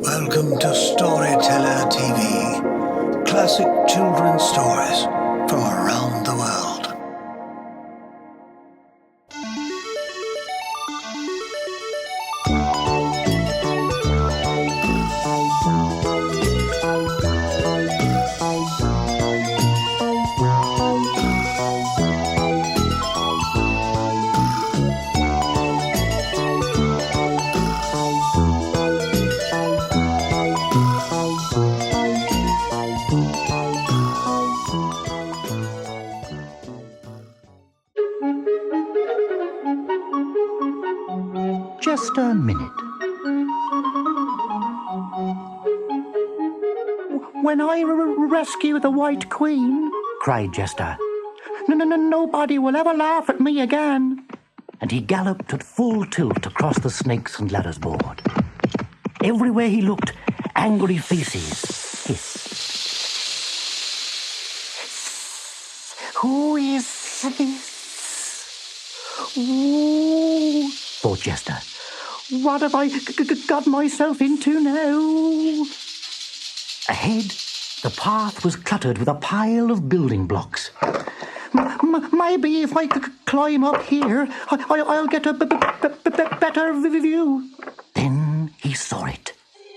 Welcome to Storyteller TV, classic children's stories from around the world. Just a minute. When I rescue the White Queen, cried Jester, nobody will ever laugh at me again. And he galloped at full tilt across the snakes and ladders board. Everywhere he looked, angry faces hissed. Who is this? Ooh, thought Jester. What have I got myself into now? Ahead, the path was cluttered with a pile of building blocks. Maybe if I climb up here, I'll get a better view. Then he saw it.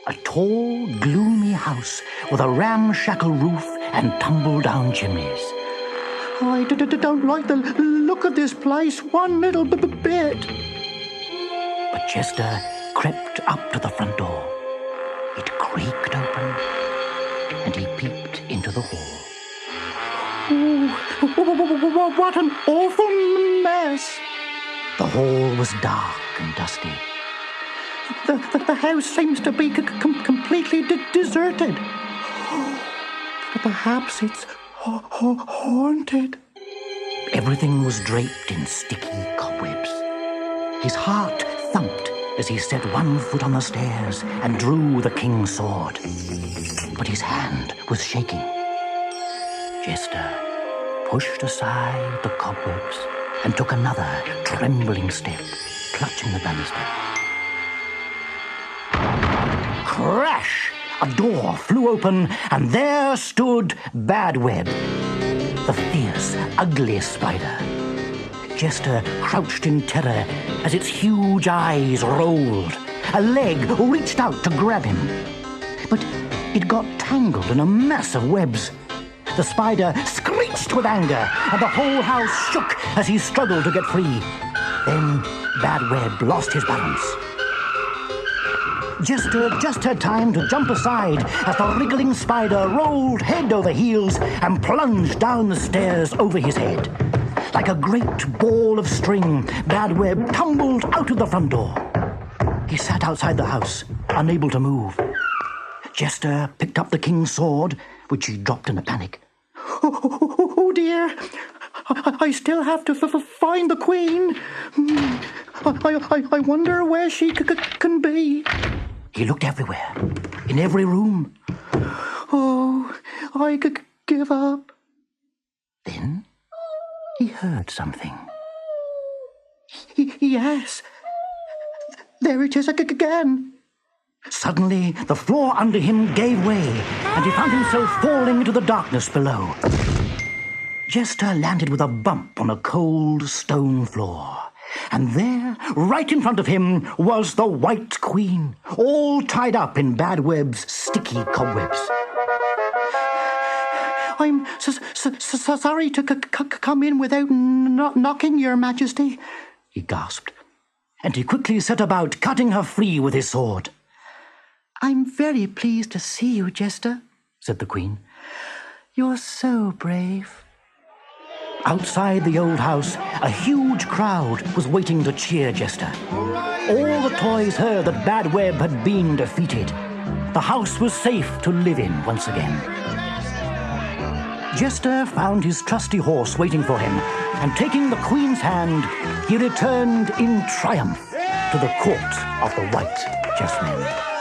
A tall, gloomy house with a ramshackle roof and tumble-down chimneys. I don't like the look of this place one little bit. But Jester crept up to the front door. It creaked open, and he peeped into the hall. Oh, what an awful mess! The hall was dark and dusty. The house seems to be completely deserted. Perhaps it's haunted. Everything was draped in sticky cobwebs. His heart thumped as he set one foot on the stairs and drew the king's sword. But his hand was shaking. Jester pushed aside the cobwebs and took another trembling step, clutching the banister. Crash! A door flew open, and there stood Badweb, the fierce, ugly spider. Jester crouched in terror as its huge eyes rolled. A leg reached out to grab him, but it got tangled in a mass of webs. The spider screeched with anger, and the whole house shook as he struggled to get free. Then Badweb lost his balance. Jester just had time to jump aside as the wriggling spider rolled head over heels and plunged down the stairs over his head. Like a great ball of string, Badweb tumbled out of the front door. He sat outside the house, unable to move. Jester picked up the king's sword, which he dropped in a panic. Oh dear! I still have to find the queen. I wonder where she can be. He looked everywhere, in every room. Oh, I could give up. Then he heard something. Yes, there it is again. Suddenly, the floor under him gave way, and he found himself falling into the darkness below. Jester landed with a bump on a cold stone floor. And there, right in front of him, was the White Queen, all tied up in Badweb's sticky cobwebs. I'm sorry to come in without knocking, Your Majesty, he gasped. And he quickly set about cutting her free with his sword. I'm very pleased to see you, Jester, said the Queen. You're so brave. Outside the old house, a huge crowd was waiting to cheer Jester. All the toys heard that Badweb had been defeated. The house was safe to live in once again. Jester found his trusty horse waiting for him, and taking the Queen's hand, he returned in triumph to the court of the White Chessmen.